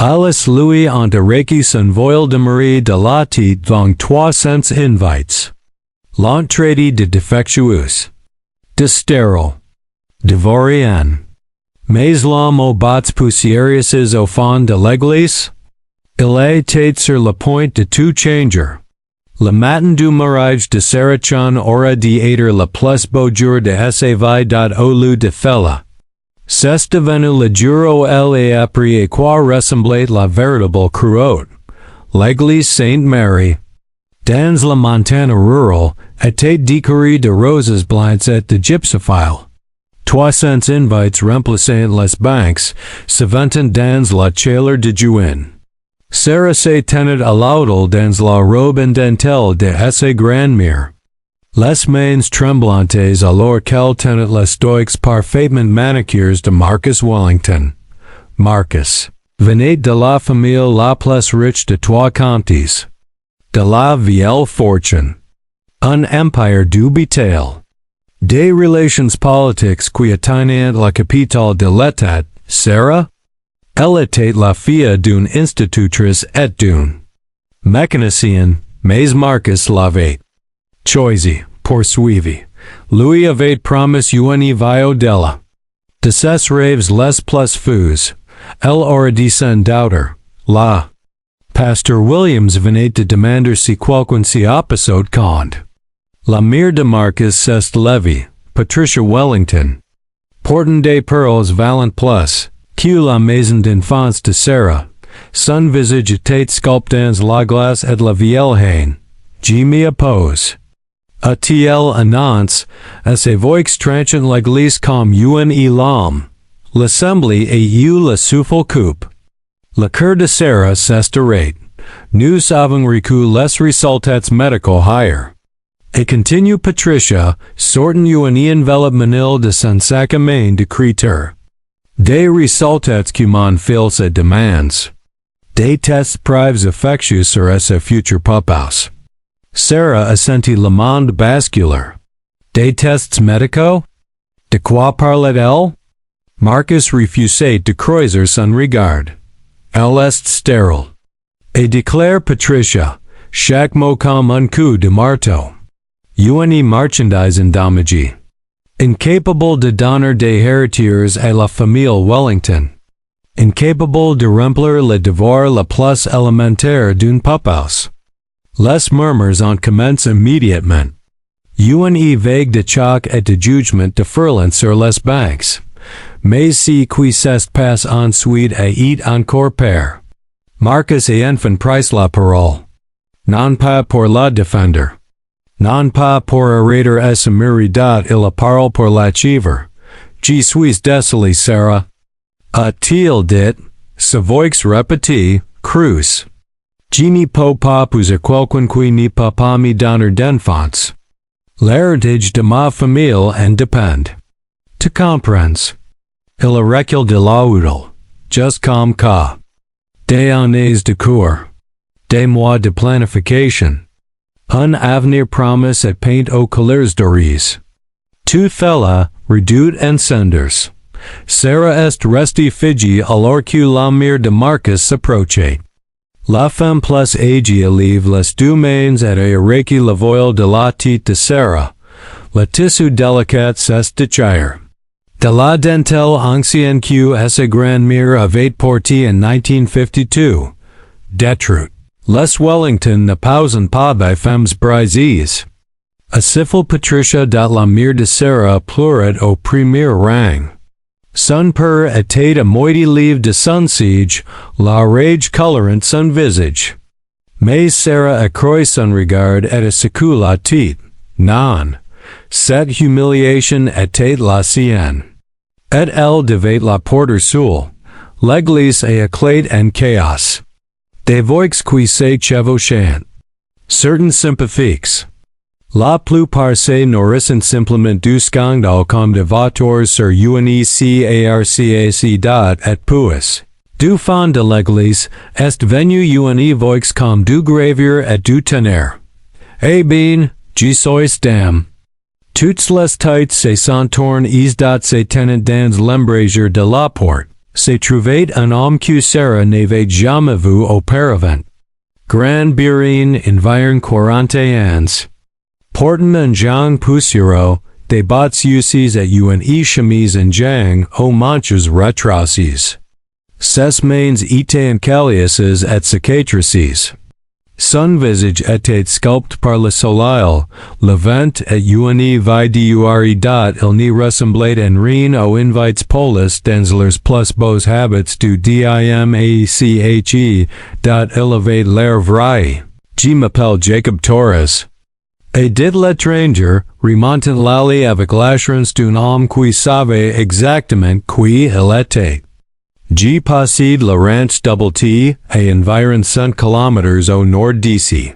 Alice Louis ont récit son voile de Marie de la tête vang 300 invites. L'entrée de défectueuse. De stérile. De vaurienne. Mais l'homme aux bottes poussiéreuses au fond de l'église? Il était sur le point de tout changer. Le matin du mariage de Sarachan aura d'être le plus beau jour de sa vie au lieu de fella. C'est devenu le jour où elle est appris à quoi ressemblait la véritable croûte. L'église Sainte-Marie, dans la montagne rurale, était décorée de roses blanches et de gypsophiles. 300 invites remplissant les bancs, s'éventant dans la chaleur de juin. Sarah se tenait à l'autel dans la robe en dentelle de sa grand-mère. Les mains tremblantes alors qu'elle tenait les doigts parfaitement manicures de Marcus Wellington. Marcus venait de la famille la plus riche de trois counties. De la vieille fortune. Un empire du bétail. Des relations politiques qui atteignaient la capitale de l'État, Sarah? Elle était la fille d'une institutrice et d'une mécanicienne, mais Marcus l'avait choisi, poursuivi. Lui avait promis une vie au-delà. De ses rêves les plus fous, elle aurait dit sans doute, la. Pasteur Williams venait de demander si quelqu'un s'y opposait quand. La mère de Marcus s'est levée, Patricia Wellington. Portant des pearls valent plus. Que la maison d'enfance de Sarah, son visage était sculpté dans la glace et la vieille haine. Je m'oppose. A-t-il annonce, à ses voix tranchant l'église comme une l'homme. L'assemblée a eu le souffle coupe. Le cœur de Sarah s'estorate. Nous avons reçu les résultats médicaux hier. Et continue Patricia, sortant une enveloppe manille de son sac à main de créateur. Des résultats qui m'en fil se demandes. Des tests preuves effectués sur sa future pupus. Sarah a senti le monde basculer. Des tests médicaux? De quoi parlait-elle? Marcus refusait de croiser son regard. Elle est stérile. Et déclare Patricia, chaque mot comme un coup de marteau. Une marchandise endommagée. Incapable de donner des héritiers à la famille Wellington. Incapable de remplir le devoir le plus élémentaire d'une pupus. Les murmures ont commencé immédiatement. Une vague de choc et de jugement déferlant sur les bancs. Mais ce qui s'est passé ensuite est encore pire. Marcus et enfant prise la parole. Non pas pour la défendre. Non pas pour arrêter sa méridat il la parole pour l'achiever. Je suis désolé Sarah. A-t-il dit, sa voix répétée, crus. Je ne peux pas épouser quelqu'un qui ne peut pas me donner d'enfants. L'héritage de ma famille en dépend. Tu comprends? Il recule de l'autel, juste comme qu'à. Des années de cours. Des mois de planification. Un avenir promis et peint aux couleurs dorées. Tout fella, redoute en cendres. Sarah est restée figée alors que la mère de Marcus s'approchait. La femme plus âgée lève les deux mains et a arraché le voile de la tête de Sarah. Le tissu délicat s'est déchiré. De la dentelle ancienne que sa grand-mère avait portée en 1952. Détruite. Les Wellington ne posent pas de femmes brisées. A siffle Patricia de la mère de Sarah pleurait au premier rang. Son père était à moitié livre de son siège, la rage colorant son visage. Mais Sarah accroît son regard et a secoué la tête. Non. Cette humiliation était la sienne. Et elle devait la porter seule. L'église est éclate en chaos. Des voix qui se chevauchent. Certains sympathiques. La plupart se nourrissent simplement du scandale comme de vautours sur une carcasse et puis, du fond de l'église, est venu une voix comme du gravure et du tonnerre. Eh bien, je suis dame. Toutes les têtes se sont tournées et se tenaient dans l'embrasure de la porte. Se trouvait un homme que Sarah n'avait jamais vu auparavant. Grand birin environ 40 ans. Portant un jean poussiéreux, des bottes usées à une chemise en jang aux manches retrousses. Ses mains étaient calices et cicatrices. Son visage était sculpté par le soleil, le vent et une vidéo il n'y ressemblait en rien aux invites polis dans leurs plus beaux habits du dimache élever l'air vrai. Je m'appelle Jacob Torres. Et dit l'étranger, remontant l'allée avec l'assurance d'un homme qui savait exactement qui il était. J'ai passé la ranch Double T et environ 5 kilomètres au nord d'ici.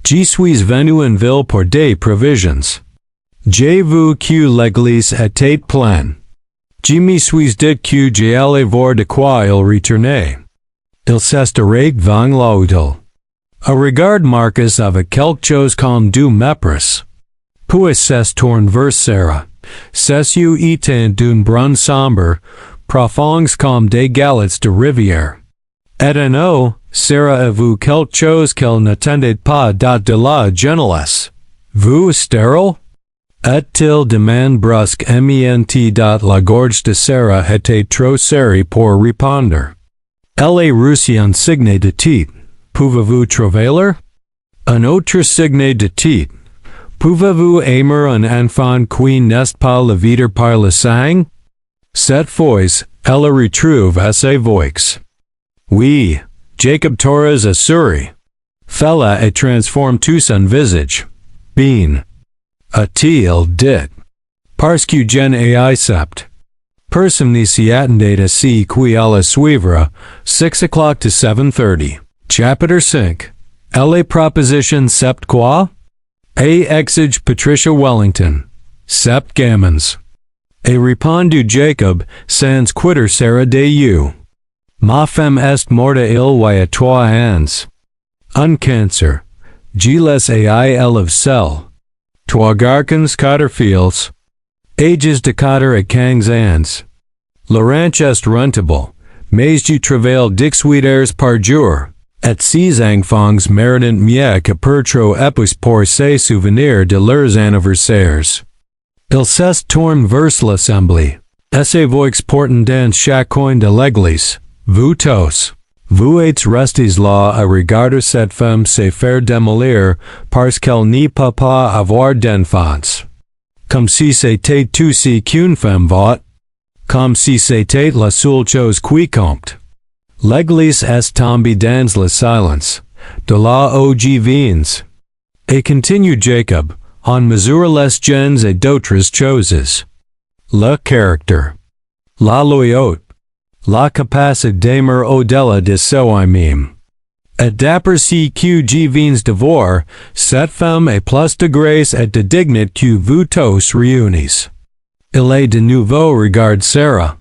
Je suis venu en ville pour des provisions. J'ai vu que l'église était pleine. Je me suis dit que j'allais voir de quoi il retournait. Il s'estarait devant l'hôtel. A regard Marcus avec quelque chose comme du mépris. Puis s'est tourné vers Sarah. Ses yeux étaient d'un brun sombre, profonds comme des galettes de rivière. Et en haut, Sarah a vu quelque chose qu'elle n'attendait pas de la jeunesse. Vous stérile? A-t-il demandé brusque ment la gorge de Sarah était trop serrée pour répondre. Elle est reçue un signe de tête. Pouvez-vous trouver? Un autre signe de tête. Pouvez-vous aimer un enfant qui n'est pas le vivre par le sang? Cette fois, elle retrouve ses voix. Oui, Jacob Torres assuré. Fella et transforme tout son visage. Bien. A-t-il dit? Parce que je n'accepte. Personne ne s'y attendait à ce qui allait suivre, 6 o'clock to 7:30. Chapter 5. Elle proposition sept quoi? A exige Patricia Wellington. Sept gamins. Et répondu Jacob, sans quitter Sarah de you. Ma femme est morte il y a 3 ans. Un cancer. Je les ai élève seul. 3 garçons 4 filles. Ages de 4 et 15 ans. Le ranch est rentable, mais je travaille 18 heures par jour. Et ces enfants méritent mieux que pour trop épouse pour se souvenir de leurs anniversaires. Il s'est tourné vers l'assemblée. Ses voix portant dans chacun de l'église. Vous tous. Vous êtes restés là à regarder cette femme se faire démolir parce qu'elle n'y peut pas avoir d'enfants. Comme si c'était tout ce qu'une femme vaut. Comme si c'était la seule chose qui compte. L'église est tombée dans le silence. De là où je viens. Et continue Jacob, en mesure les gens et d'autres choses. Le caractère. La loyauté. La capacité d'aimer au-delà de soi-même. Et d'après ce que je viens de voir, cette femme est plus de grâce et de dignité que vous tous réunis. Il est de nouveau regarde Sarah.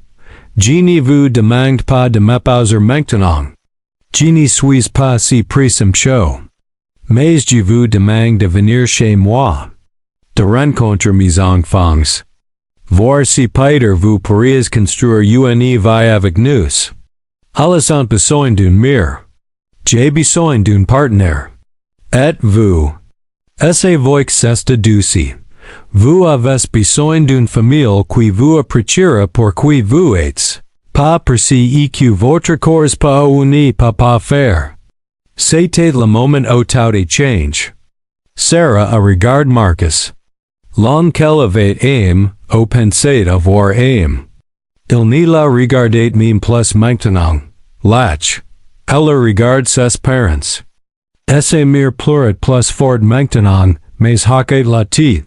Je ne vous demande pas de m'épouser maintenant. Je ne suis pas si présomptueux. Mais je vous demande de venir chez moi. De rencontrer mes enfants. Voir si Peter vous pourriez construire une vie avec nous. Alles ont besoin d'un mur. J'ai besoin d'un partenaire. Et vous? Essayez voix c'est douce. Vous avez besoin d'une famille qui vous appréciera pour qui vous êtes. Pas pour ce que votre corps peut ou ne peut pas faire. C'était le moment où tout change. Sarah a regardé Marcus. L'on qu'elle avait aim, ou pensait avoir aim. Il ne la regardait même plus maintenant. Lach. Elle regarde ses parents. Esse mir pleurait plus fort maintenant, mais hoquait la tête.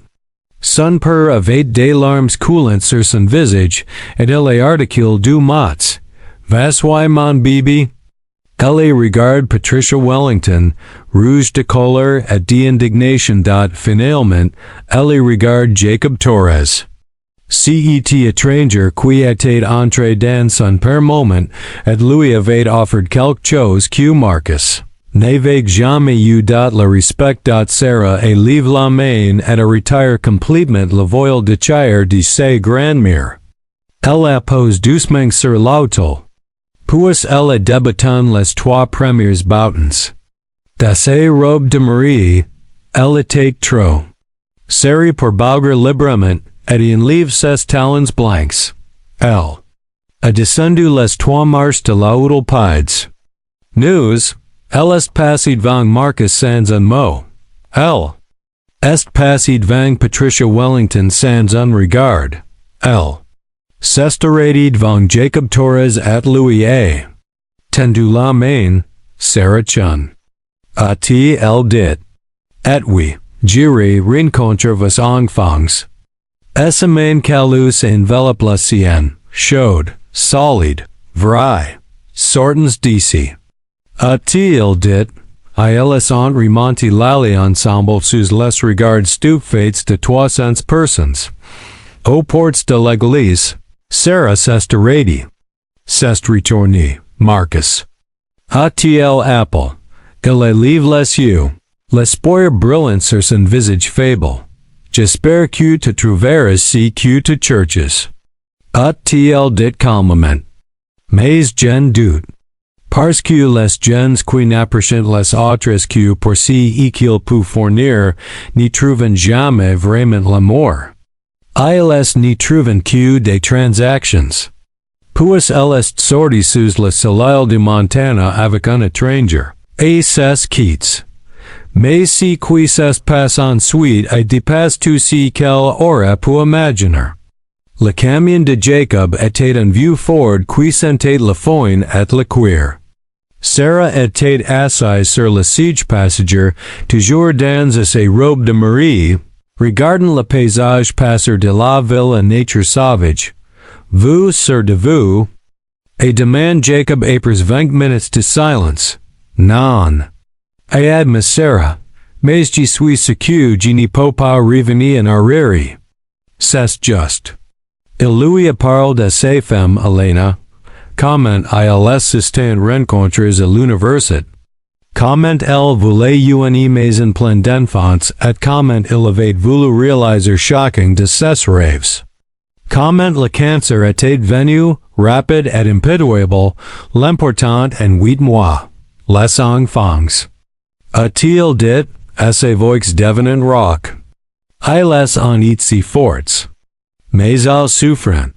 Son père avait des larmes coulant sur son visage, et il articule du mots. Vas-y mon bébé? Elle regarde Patricia Wellington, rouge de colère et d'indignation. Finalement, elle regarde Jacob Torres. Cet étranger qui était entré dans son père moment, et lui avait offert quelque chose que Marcus n'avait jamais eu le respect. Sarah et lève la main et retire complètement le voile de chair de ses grand-mères. Elle appose doucement sur l'autel. Puis elle débutant les trois premiers boutons. Dans ses robes de mariée, elle était trop serrée pour bouger librement et enlève ses talons blancs. Elle a descendu les trois marches de l'autel pides. Nous, elle est passée devant Marcus sans un mot. Elle est passée devant Patricia Wellington sans un regard. Elle s'est arrêtée devant Jacob Torres et Louis A. tendu la main, Sarah Chun. A-t-elle dit. Et oui, j'irai rencontrer vos enfants. Essa main callous enveloppe la sienne, chaude, solide, vraie, sortons d'ici. A-t-elle dit. Ils ont remonté l'allée ensemble sous les regards stupéfaits de 300 personnes. Aux portes de l'église, Sarah s'est arrêtée. S'est retournée, Marcus. A-t-elle apple. Il lève les yeux. L'espoir brillant sur son visage faible. J'espère que tu trouveras si que tu cherches. A-t-elle dit calmement. Mais j'en doute. Parce que les gens qui n'apprecitent les autres que pour si qu'ils peuvent fournir, n'y trouvent jamais vraiment l'amour. Ils n'y trouvent que des transactions. Puis elle est sortie sous le soleil de Montana avec un étranger, et ses quitte. Mais si qui se passe ensuite et dépasse tout ce qu'elle aurait pu imaginer. Le camion de Jacob était un vieux Ford qui sentait la foin et le cuir. Sarah était assise sur le siège passager, toujours dans ses robes de mariée, regardant le paysage passer de la ville à nature sauvage, vue sur de vue, et demande Jacob après 20 minutes de silence. Non. Et admet Sarah, mais je suis sûr que je ne peux pas revenir en arrière. C'est juste. Il lui parle de ses femmes, Elena. Comment elle assisté rencontres à l'université. Comment elle voulait une maison pleine d'enfants et comment il avait voulu réaliser chacun de ses rêves. Comment le cancer était venu, rapide et impitoyable, l'important en 8 mois. Les enfants. A-t-il dit, à ses voix devenant rock. Ils en eat si forts. Mais ils souffrent.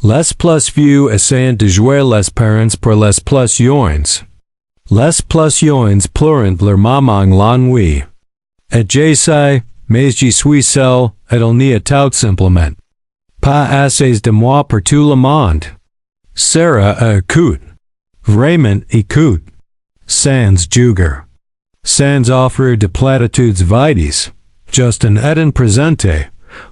Les plus vieux essayent de jouer les parents pour les plus jeunes. Les plus jeunes pleurent leur maman l'ennui. Et je sais, mais je suis seul, et il n'y a tout simplement pas assez de moi pour tout le monde. Sarah écoute. Vraiment écoute. Sans juger. Sans offrir de platitudes vides. Juste un étant présenté.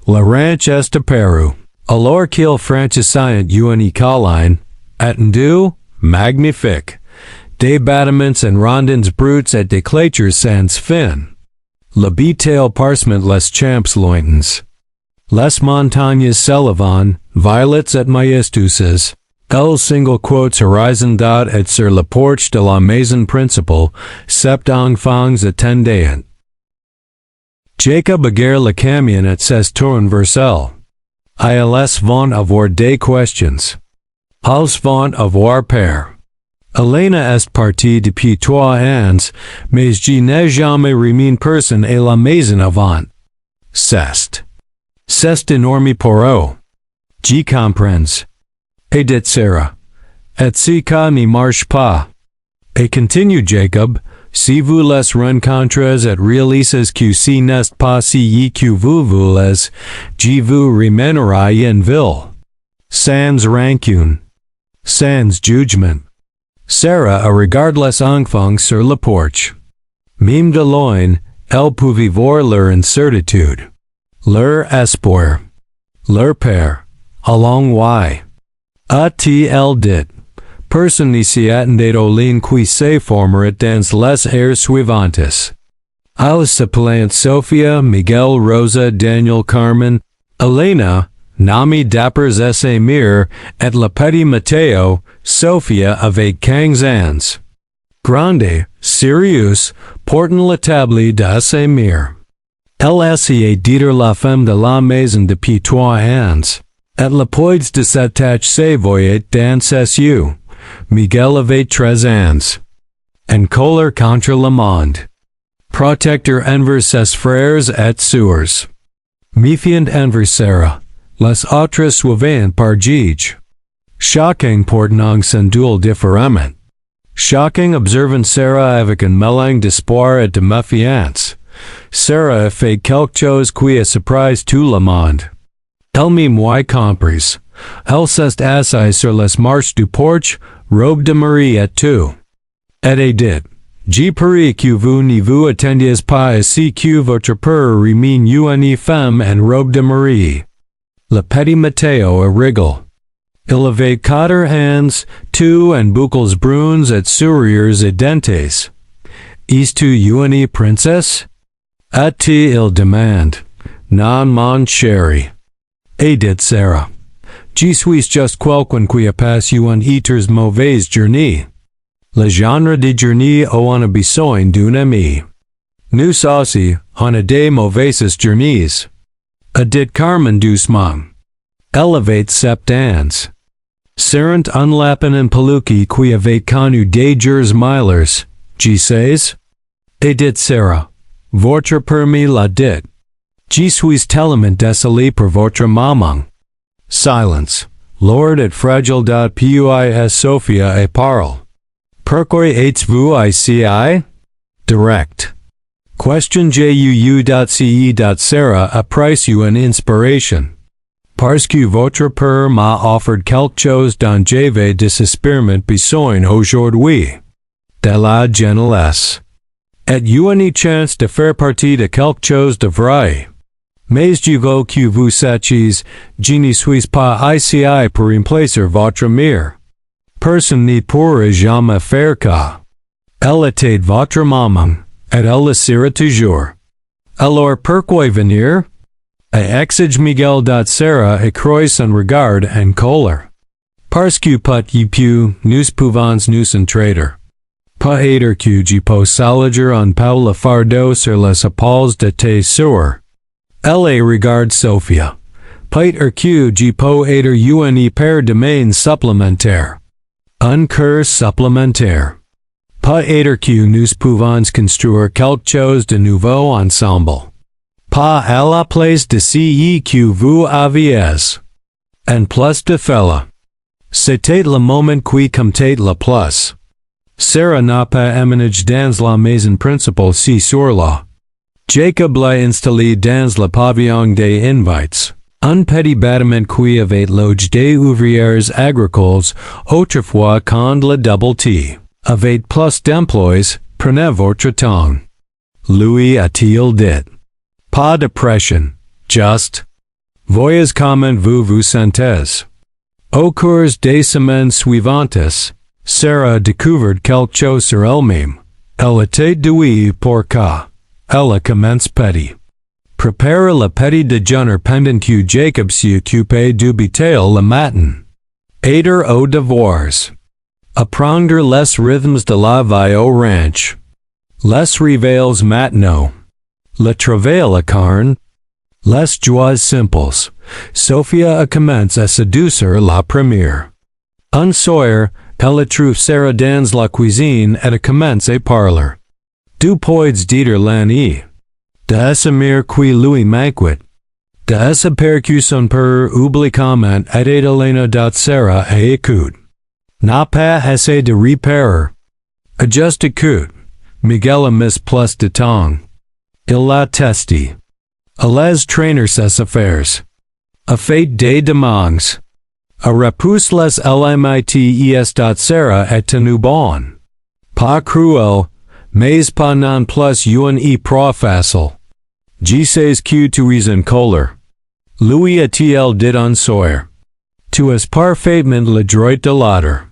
La ranch est à Peru. Alors qu'il franchissait une colline, attendu, magnifique. Des bâtiments en rondins bruts et des clôtures sans fin. Le bétail parsement les champs lointains. Les montagnes s'élevant, violets et majestueuses. El single quotes horizon dot et sur la porche de la maison principale, sept enfants attendant. Jacob aguerre le camion et ses tourne vers elle. Ils vont avoir des questions. Ils vont avoir peur. Elena est partie depuis 3 ans, mais je n'ai jamais remis personne à la maison avant. C'est énorme pour eux. Je comprends. Et dit Sarah. Et si ça ne marche pas. Et continue Jacob, si vous les rencontrez et réalisez que si n'est pas si que vous voulez, je vous ramènerai en ville. Sans rancune. Sans jugement. Sarah regarde les enfants sur la porche. Même de loin, elle pouvait voir leur incertitude. Leur espoir. Leur peur. A long way. A-t-elle dit. Personne ici attendait au ligne qui se formerait dans les heures suivantes. Ils s'appelaient Sophia, Miguel, Rosa, Daniel, Carmen, Elena, Nami Dappers Mir, et le petit Matteo, Sophia avec 15 ans. Grande, sérieux, portant la table de Mir. Elle essayait d'être la femme de la maison depuis 3 ans. Et la poids de cette tâche se voyait dans ses yeux. Miguel avait 13 ans. En colère contre le monde. Protecteur envers ses frères et sœurs. Méfiant envers Sarah. Les autres suivaient par gige. Shocking portant sans duel différemment. Shocking observant Sarah avec un mélange d'espoir et de méfiance. Sarah a fait quelque chose qui a surpris tout le monde. Elle m'a moi compris. Elle s'est assise sur les marches du porche, robe de mariée et tout. Et a dit, je parie que vous ne vous attendiez pas à ce que votre père remine une femme en robe de mariée. Le petit Matteo a rigolé. Il avait 4 hands, 2 en boucles brunes et sourires et dentes. Es-tu une princesse? A-t-il il demande. Non, mon chéri. Et dit Sarah. Je suis juste quelqu'un qui a passé une très mauvaise journée. Le genre de journée où on a besoin d'un ami. Nous aussi, on a des mauvaises journées. A dit Carmen doucement. Elle avait 7 ans. Serent un lapin en peluche qui avait connu des jours meilleurs, je sais? Et dit Sarah. Votre père me l'a dit. Je suis tellement désolé pour votre maman. Silence. Lord et fragile. Puis Sophia et parle. Pourquoi êtes-vous ici? Direct. Question juu.ce. Sarah apprécie une inspiration. Parce que votre père m'a offert quelque chose dont j'avais désespérément besoin aujourd'hui. De la gentillesse. Et une chance de faire partie de quelque chose de vrai. Mais je veux que vous sachiez, je ne suis pas ici pour remplacer votre mère. Personne ne pourra jamais faire cas. Elle était votre maman, et elle le sera toujours. Alors pourquoi venir? A exige Miguel. Sarah accroît son regard en colère. Parce que pas y pu, nous pouvons nous entraider. Pas être que je peux s'alléger un peu le fardeau sur les épaules de tes sœurs. Elle regarde Sophia. Pas être que je peux être une paire de mains supplémentaires. Un cœur supplémentaire. Pas être que nous pouvons construire quelque chose de nouveau ensemble. Pas à la place de ce que vous aviez. En plus de cela. C'était le moment qui comptait le plus. Sarah n'a pas emménagé dans la maison principale ce soir-là. Jacob l'a installé dans le pavillon des invites. Un petit bâtiment qui avait logé des ouvrières agricoles autrefois quand le double T avait plus d'emplois, prenez votre temps. Lui a-t-il dit. Pas de pression, juste. Voyez comment vous vous sentez. Au cours des semaines suivantes, Sarah découvert quelque chose sur elle-même. Elle était douée pour cas. Elle commence petit. Prépare le petit déjeuner pendant que Jacob s'occupait du bétail le matin. Aider aux devoirs. Apprendre les rythmes de la vie au ranch. Les réveils matinaux. Le travail à carne. Les joies simples. Sophia a commencé à séduire la première. Un soir, elle trouve Sarah dans la cuisine et a commencé à parler. Du poids dire l'année. De s'amir qui lui manquait. De s'espérer que son père oublie comment était Elena. Sarah a écoute. N'a pas assez de repères. A juste écoute. Miguel a mis plus de temps. Il l'a testé. A les trainer ses affaires. A fait des demandes. A repousse les limites. Sarah est tenu bon. Pas cruel, mais pas non plus une pro facile. Je sais que tu es en colère. Lui a-t-il dit un soir. Tu es parfaitement le droit de l'autre.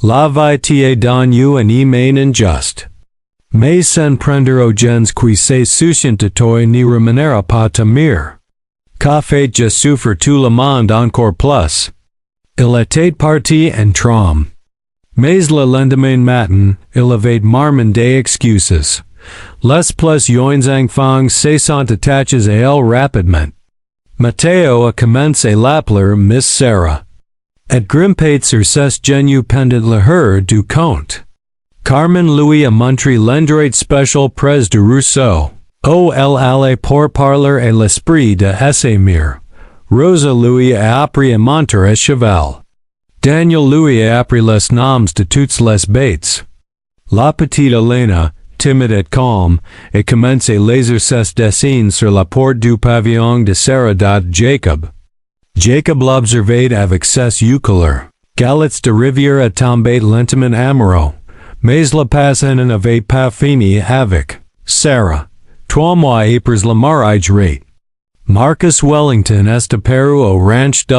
La vie t'est donnée une main injuste. Mais sans prendre aux gens qui se soucient de toi ne remunera pas ta mère. Qu'a fait je souffre tout le monde encore plus. Il était parti en trame. Mais le lendemain matin, il avait marmé des excuses. Les plus jeunes enfants se sont attachés à elle rapidement. Matteo a commence l'appeler Miss Sarah. Et grimpate sur ses genoux pendant l'heure du conte. Carmen lui a montré l'endroit spécial près du rousseau. Elle allait pour parler à l'esprit de Essémir. Rosa lui a appris à monter à cheval. Daniel lui a appris les noms de toutes les bêtes. La petite Elena, timide et calme, a commencé laser ses dessins sur la porte du pavillon de Sarah. Jacob. Jacob l'observait avec ses yeux. Galets de rivière a tombé lentement amoureux, mais la passion n'avait pas fini avec Sarah. 3 mois après le mariage rate. Marcus Wellington est apparu au ranch T.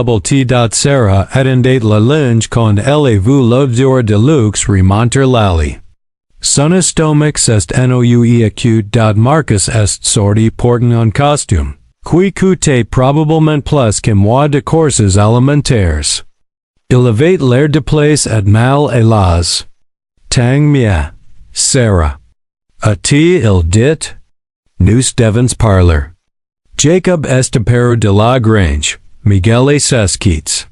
Sarah attendait la linge quand elle a vu l'odeur de luxe remonter l'allée. Son estomac est ennuyé acute. Marcus est sorti portant un costume, qui coûtait probablement plus que moi de courses alimentaires. Il avait l'air de place et mal à l'aise. Tang mia, Sarah. A-t-il dit? Nous devons parler. Jacob est apparu de la grange, Miguel et ses quittes.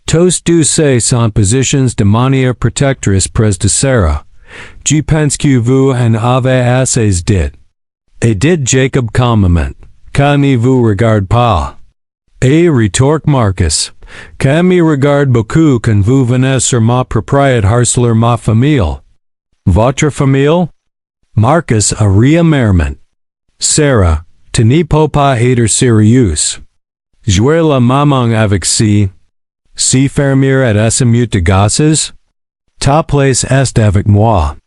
Tous deux sont positions de manière protectrice près de Sarah. Je pense que vous en avez assez dit. Et dit Jacob calmement, quand ne vous regarde pas. Et retorque Marcus, quand me regarde beaucoup quand vous venez sur ma propriété harceler ma famille. Votre famille? Marcus a ri amèrement. Sarah, tu ne peux pas être sérieux. Jouer la maman avec si fermier et essimute de gosses? Ta place est avec moi.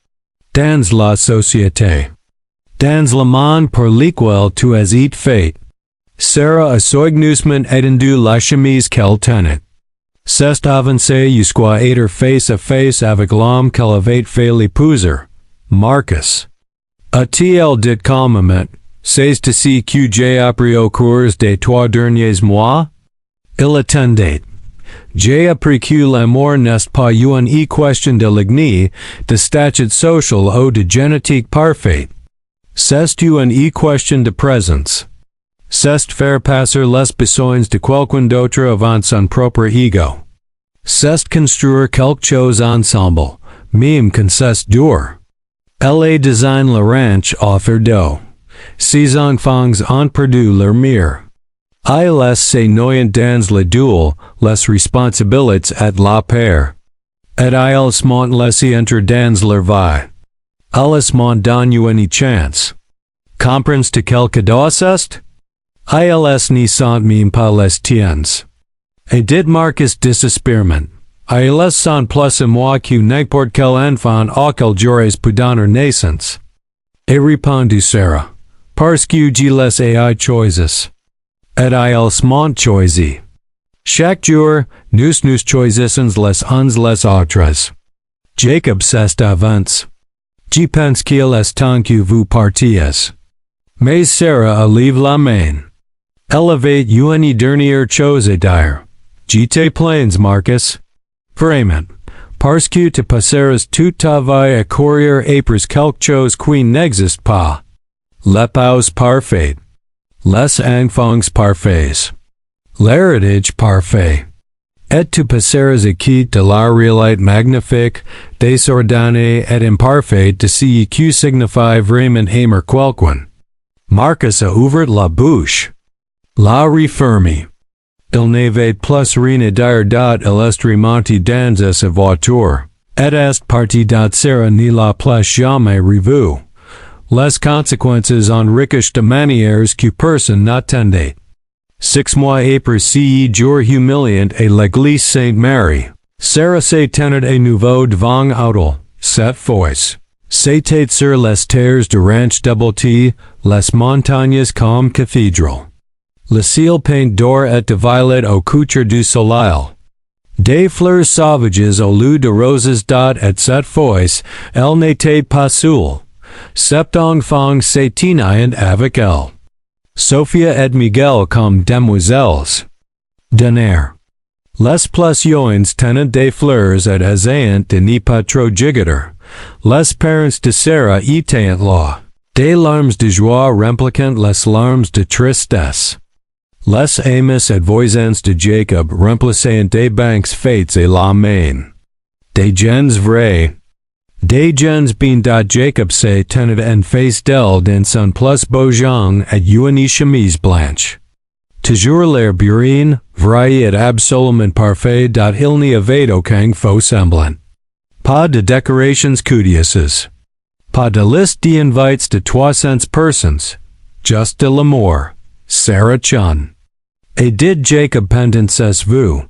Dans la société. Dans le monde pour lequel tu as été fait. Sarah a soigneusement étendu la chemise qu'elle tenait. C'est avancé jusqu'à être face à face avec l'homme qu'elle avait fait l'épouser. Marcus. A-t-il dit calmement, c'est ici que j'ai appris au cours des 3 derniers mois? Il attendait. J'ai appris que l'amour n'est pas une question de lignée, de statut social ou de génétique parfaite. C'est une question de présence. C'est faire passer les besoins de quelqu'un d'autre avant son propre ego. C'est construire quelque chose ensemble, même quand c'est dur. Elle a designé le ranch à faire d'eau. Ses enfants ont perdu leur mère. Il s'est noyé dans le duel, les responsabilités et la peur. Et il s'mont laissé entrer dans leur vie. Il s'mont donné une chance. Comprends-tu quelque chose? Ils ne sont même pas les tiens. Et dit Marcus désespérément. Ils sont plus à moi que n'importe quel enfant auquel j'aurais pu donner naissance. Et répondit Sarah. Parce que je les ai choisis. Et ils m'ont choisi. Chaque jour, nous choisissons les uns les autres. Jacob s'est avance. Je pense qu'il est temps que vous partiez. Mais Sarah a levé la main. Elle avait une dernière chose à dire. Je te plains, Marcus. Vraiment. Parce que tu passeras toute ta vie à courir après quelque chose qui n'existe pas. L'épouse parfaite. Les enfants parfaits. L'héritage parfait. Et tu passeras à quitte de la réalité magnifique, désordonnée et imparfaite de ce qui signifie vraiment aimer quelqu'un. Marcus a ouvert la bouche. La refermé. Il n'avait plus rien à dire. Il est remonté dans sa voiture. Et est parti. Sarah ne l'a plus jamais revu. Les conséquences ont riche de manières que personne n'attendait. 6 mois après ce jour humiliant à l'église Sainte-Marie, Sarah s'est tenue à nouveau devant autel, cette fois. C'était sur les terres du ranch T, les montagnes comme cathédrale. Le ciel peint d'or et de violet au coucher du soleil. Des fleurs sauvages au lieu de roses. Et cette fois, elle n'était pas seule. 7 enfants s'étaient avec elle. Sophia et Miguel comme demoiselles. D'honneur. Les plus jeunes tenaient des fleurs et essayaient de ne pas trop gigoter. Les parents de Sarah étaient là. Des larmes de joie remplaçant les larmes de tristesse. Les Amos advoisins de Jacob remplacent des banques fates et la main. Des gens vrais. Des gens bien dat Jacob se tenait en face d'elle dans son plus beau genre et une chemise blanche. Toujours l'air burin, vrai et absolument parfait dat il n'y avait aucun faux semblant. Pas de décorations curieuses. Pas de liste d'invites de 300 personnes. Just de l'amour. Sarah Chun. Et did Jacob pendant vous?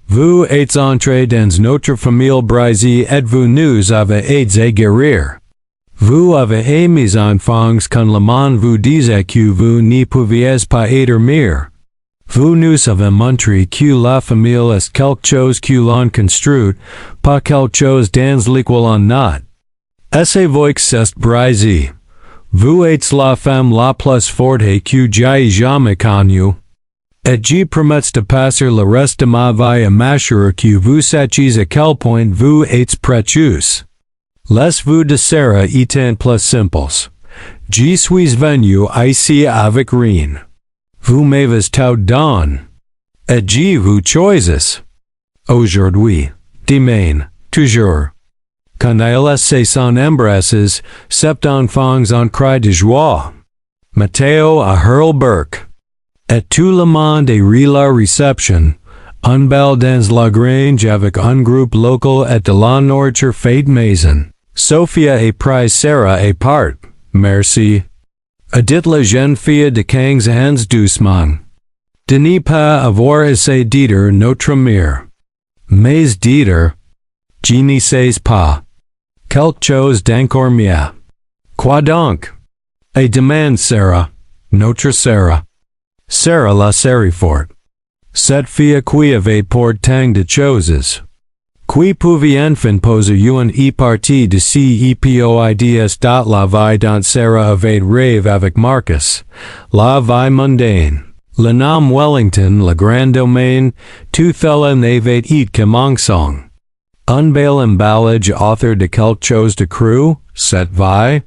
Vous êtes entré dans notre famille brisée et vous nous avez aidés à guérir. Vous avez mis enfants quand le monde vous disait que vous n'y pouviez pas dormir. Vous nous avez montré que la famille est quelque chose que l'on construit, pas quelque chose dans lequel on not. Essayez vous est brisé. Vous êtes la femme la plus forte que j'ai jamais connue. Et je promets de passer le reste de ma vie à m'assurer que vous sachiez à quel point vous êtes précieux. Laissez-vous de Sarah étant plus simples. Je suis venu ici avec rien. Vous m'avez tout donné. Et je vous choisis. Aujourd'hui, demain, toujours. Quand elle s'en embrasses, sept enfants en cri de joie. Matteo a Hurlberg. Et tout le monde est la réception, un bal dans la grange avec un groupe local et de la nourriture faite maison. Sophia et prise Sarah et part, merci. Dites la jeune fille de 15 ans doucement. De n'y pas avoir assez d'être notre mère. Mais d'être, je n'y sais pas. Quelque chose d'encore mieux. Quoi donc? Et demande Sarah, notre Sarah. Sarah la Serifort. Cette fille qui avait pour tant de choses. Qui pouvait enfin poser une partie de si epoids dot la vie dont Sarah avait rêve avec Marcus. La vie mondaine. Le nom Wellington, le grand domaine, tout fella n'avait it que song. Un bel emballage author de quelque chose de cru, cette vie.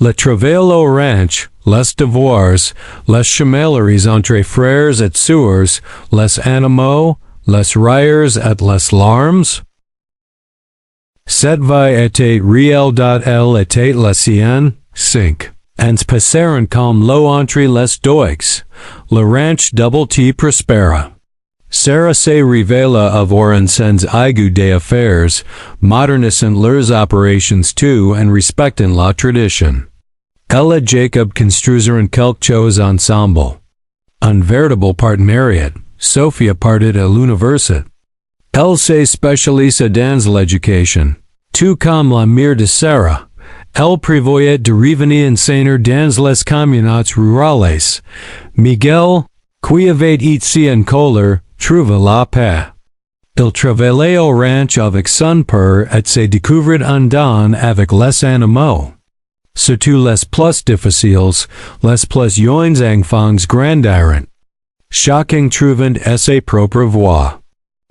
Le travail au ranch, les devoirs, les chemeleries entre frères et sœurs, les animaux, les rires et les larmes. Cette vie était réelle elle était la sienne, 5. Ans passèrent comme l'eau entre les doigts, le ranch double T prospera. Sarah se révéla avoir un sens aigu des affaires, modernisant leurs opérations tout en respectant la tradition. Elle et Jacob construisirent quelque chose ensemble. Un véritable partenariat, Sophia partit à l'université. Elle se spécialisa dans l'éducation. Tout comme la mère de Sarah, elle prévoyait de revenir enseigner dans les communautés rurales. Miguel, qui avait ici en colère, trouva la paix. Il travaillait au ranch avec son père et se découvrit un don avec les animaux. Surtout les plus difficiles, les plus jeunes enfants grandirent. Chacun trouvant sa propre voie.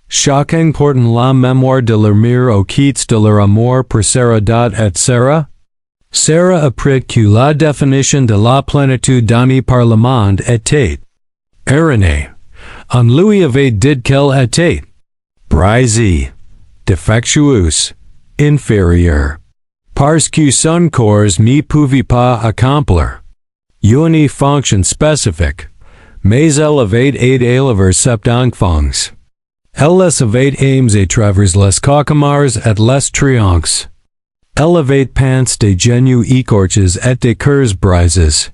Chacun portant la mémoire de leur mère au quitte de leur amour pour Sarah et Sarah. Sarah apprit que la définition de la plénitude donnée par le monde était erronée. On lui avait dit qu'elle était brisée, défectueuse, inférieure. Parce que son corps n'y pouvait pas accomplir une fonction spécifique, mais elle avait aidé élever sept enfants. Elle les avait aimés à travers les cauchemars et les triomphes. Elle avait peint des genoux écorchés et des cœurs brisés.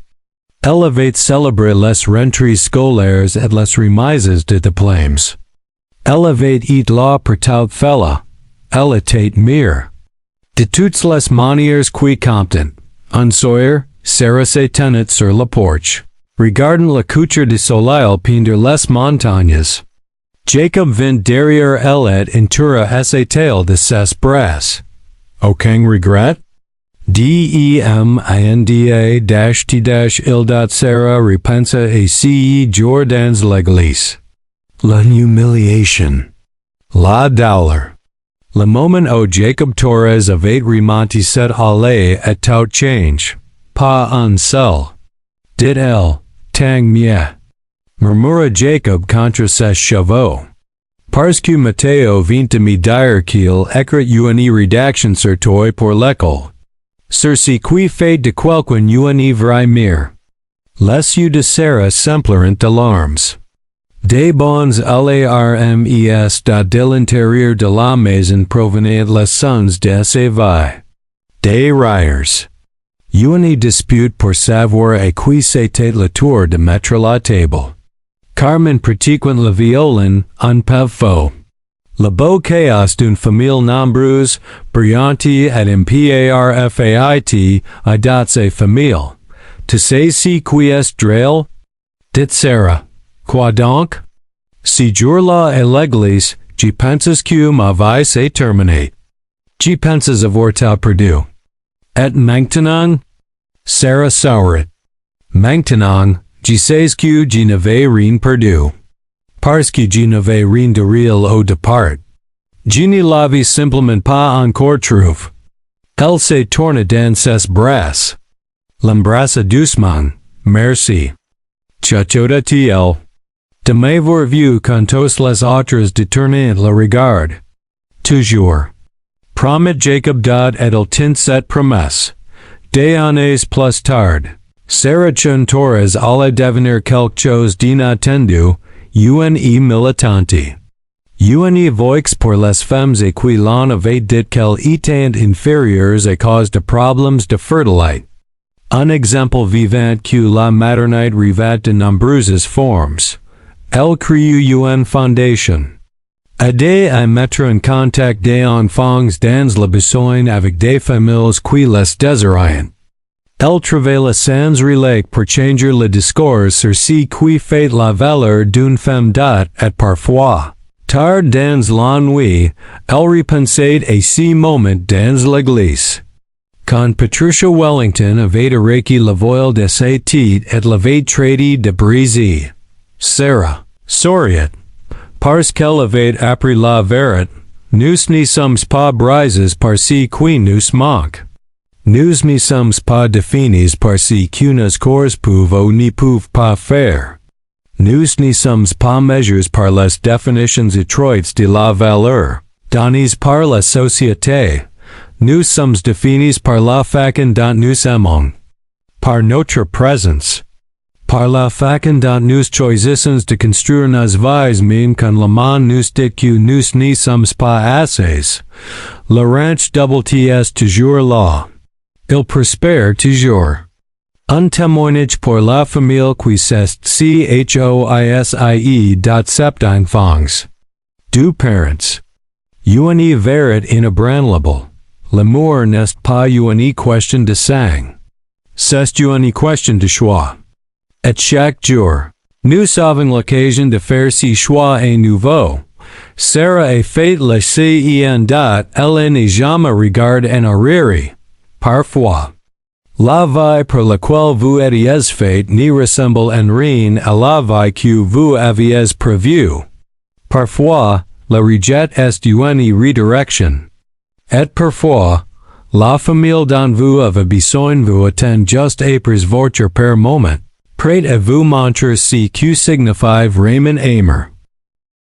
Elle avait célébré les rentrées scolaires et les remises de diplômes. Elle avait été là pour tout fella. Elle était mère. De toutes les manières qui comptent, un soir, Sarah se tenait sur la porche, regardant la couture du soleil peindre les montagnes. Jacob vint derrière elle et entoura sa taille de ses bras. Aucun regret? Deminda-t- Sarah repensa et s'y jour dans l'église. La humiliation. La douleur. Le moment où Jacob Torres avait remonté cette allée et tout change. Pas un seul. Dit-elle, tant mieux. Murmura Jacob contre ses chevaux. Parce que Matteo vient me dire qu'il écrit une rédaction sur toi pour l'école. Sur ce qui fait de quelqu'un une vraie mère. Les yeux de Sarah s'emplirent d'alarmes. Des bons alarmes de l'intérieur de la maison provenaient les sons de s'éveiller. Des rires. Une dispute pour savoir à qui c'était le tour de mettre la table. Carmen pratiquant le violon, un peu faux. Le beau chaos d'une famille nombreuse, brillante et imparfaite, à d'autres familles. Tu sais si qui est drôle? Dit Sarah. Quoi donc? Si jour-là à l'église, j'y penses que ma vie s'est terminée. J'y penses avoir tout perdu. Et maintenant? Sarah sourit. Maintenant, j'y sais que j'y n'avais rien perdu. Parce que j'y n'avais rien de réel au départ. Je ne l'avais simplement pas encore trouvé. Elle s'est tournée dans ses bras. L'embrassa doucement. Merci. Chachota-t-il. De m'avoir vu quand tous les autres détournaient le regard. Toujours. Promet Jacob dod et tint cette promesse. Des années plus tard. Sarah Torres allait devenir quelque chose d'inattendu, une militante. Une voix pour les femmes et qui l'on avait dit qu'elles étaient inférieures à cause de problèmes de fertilité. Un exemple vivant que la maternité revêt de nombreuses formes. Elle crée une fondation. Aider à mettre en contact des enfants dans le besoin avec des familles qui les désirent. Elle travaille sans relais pour changer le discours sur ce qui fait la valeur d'une femme dot et parfois, tard dans l'ennui, elle repensait à ce moment dans l'église. Quand Patricia Wellington avait arrêté le vol de ses titres et l'avait traité de brisé. Sarah, souriait. Parce qu'elle avait appris la vérité, nous ne sommes pas brises par ce qui nous manque. Nous ne sommes pas définis par ce que nos corps peuvent ou ne peuvent pas faire. Nous ne sommes pas mesurés par les définitions étroites de la valeur, données par la société. Nous sommes définis par la façon dont nous aimons. Par notre présence. Par la façon dont nous choisissons de construire nos vies même quand le monde nous dit que nous ne sommes pas assez. Le ranch double-T est toujours là. Il prospère toujours. Un témoignage pour la famille qui s'est choisie sept enfants. Deux parents. Une vérité inébranlable. L'amour n'est pas une question de sang. C'est une question de choix. Et chaque jour, nous avons l'occasion de faire ce choix à nouveau. Sarah a fait le sien dot, elle n'est jamais regarde en arrière. Parfois. La vie pour laquelle vous étiez faite ne ressemble en rien à la vie que vous aviez prévue. Parfois, le rejet est une redirection. Et parfois, la famille dont vous avez besoin vous attend juste après votre père moment, prête à vous montrer ce que signifie vraiment aimer.